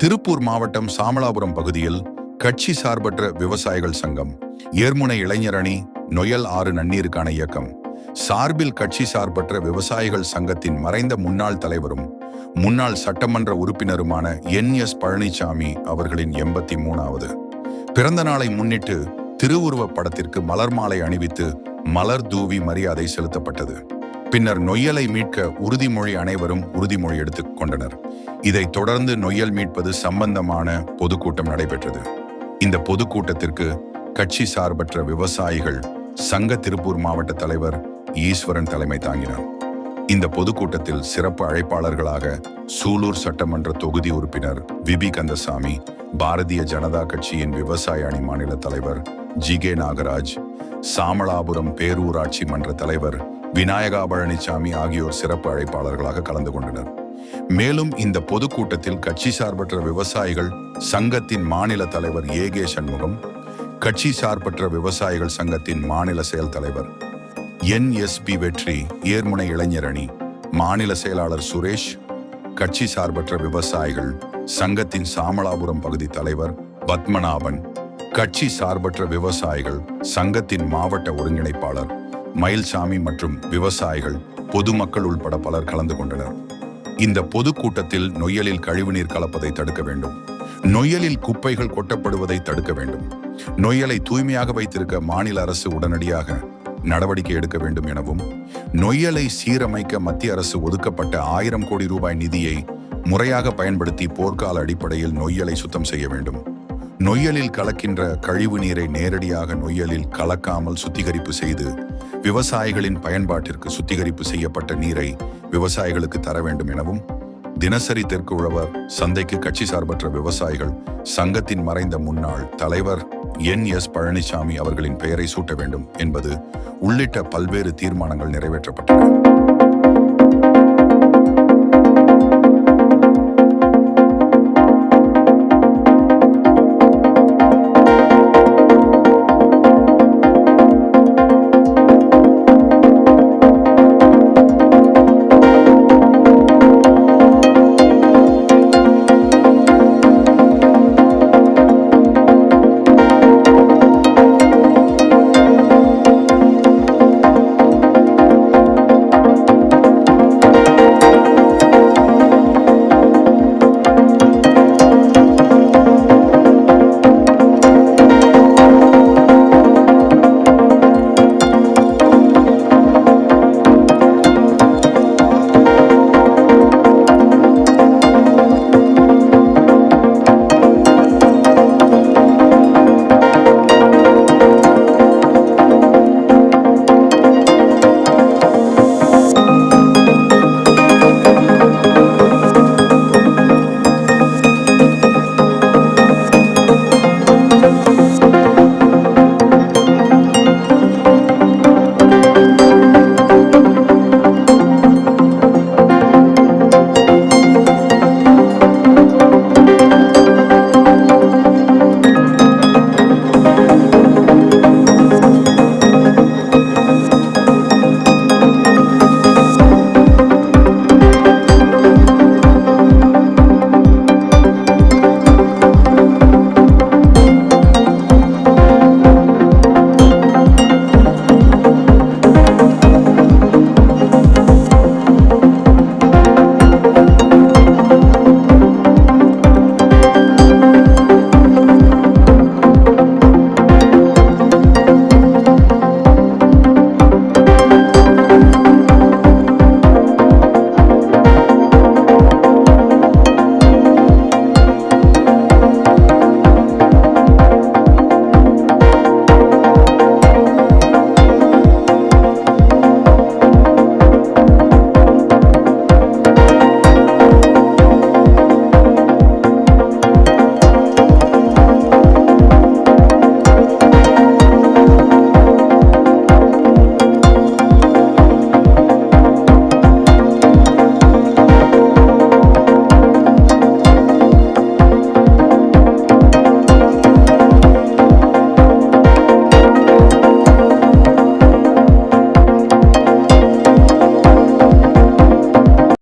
திருப்பூர் மாவட்டம் சாமளாபுரம் பகுதியில் கட்சி சார்பற்ற விவசாயிகள் சங்கம், ஏர்முனை இளைஞர் அணி, நொயல் ஆறு நன்னீருக்கான இயக்கம் சார்பில் கட்சி சார்பற்ற விவசாயிகள் சங்கத்தின் மறைந்த முன்னாள் தலைவரும் முன்னாள் சட்டமன்ற உறுப்பினருமான என்.எஸ். பழனிசாமி அவர்களின் 83வது பிறந்த நாளை முன்னிட்டு திருவுருவப் படத்திற்கு மலர் மாலை அணிவித்து மலர் தூவி மரியாதை செலுத்தப்பட்டது. பின்னர் நொய்யலை மீட்க உறுதிமொழி அனைவரும் உறுதிமொழி எடுத்துக் கொண்டனர். இதைத் தொடர்ந்து நொய்யல் மீட்பது சம்பந்தமான பொதுக்கூட்டம் நடைபெற்றது. இந்த பொதுக்கூட்டத்திற்கு கட்சி சார்பற்ற விவசாயிகள் சங்க திருப்பூர் மாவட்ட தலைவர் ஈஸ்வரன் தலைமை தாங்கினார். இந்த பொதுக்கூட்டத்தில் சிறப்பு அழைப்பாளர்களாக சூலூர் சட்டமன்ற தொகுதி உறுப்பினர் விபி கந்தசாமி, பாரதிய ஜனதா கட்சியின் விவசாய அணி மாநில தலைவர் ஜி.கே. நாகராஜ், சாமளாபுரம் பேரூராட்சி மன்ற தலைவர் விநாயகா பழனிசாமி ஆகியோர் சிறப்பு அழைப்பாளர்களாக கலந்து கொண்டனர். மேலும் இந்த பொதுக்கூட்டத்தில் கட்சி சார்பற்ற விவசாயிகள் சங்கத்தின் மாநில தலைவர் ஏ.கே. சண்முகம், கட்சி சார்பற்ற விவசாயிகள் சங்கத்தின் மாநில செயல் தலைவர் என்.எஸ்.பி. வெற்றி, ஏர்முனை இளைஞர் அணி மாநில செயலாளர் சுரேஷ், கட்சி சார்பற்ற விவசாயிகள் சங்கத்தின் சாமளாபுரம் பகுதி தலைவர் பத்மநாபன், கட்சி சார்பற்ற விவசாயிகள் சங்கத்தின் மாவட்ட ஒருங்கிணைப்பாளர் மயில்சாமி மற்றும் விவசாயிகள், பொதுமக்கள் உள்பட பலர் கலந்து கொண்டனர். இந்த பொதுக்கூட்டத்தில் நொய்யலில் கழிவுநீர் கலப்பதை தடுக்க வேண்டும், நொய்யலில் குப்பைகள் கொட்டப்படுவதை தடுக்க வேண்டும், நொய்யலை தூய்மையாக வைத்திருக்க மாநில அரசு உடனடியாக நடவடிக்கை எடுக்க வேண்டும் எனவும், நொய்யலை சீரமைக்க மத்திய அரசு ஒதுக்கப்பட்ட 1000 கோடி ரூபாய் நிதியை முறையாக பயன்படுத்தி போர்க்கால அடிப்படையில் நொய்யலை சுத்தம் செய்ய வேண்டும், நொய்யலில் கலக்கின்ற கழிவு நீரை நேரடியாக நொய்யலில் கலக்காமல் சுத்திகரிப்பு செய்து விவசாயிகளின் பயன்பாட்டிற்கு சுத்திகரிப்பு செய்யப்பட்ட நீரை விவசாயிகளுக்கு தர வேண்டும் எனவும், தினசரி தெற்கு உழவர் சந்தைக்கு கட்சி சார்பற்ற விவசாயிகள் சங்கத்தின் மறைந்த முன்னாள் தலைவர் என்.எஸ். பழனிசாமி அவர்களின் பெயரை சூட்ட வேண்டும் என்பது உள்ளிட்ட பல்வேறு தீர்மானங்கள் நிறைவேற்றப்பட்டன.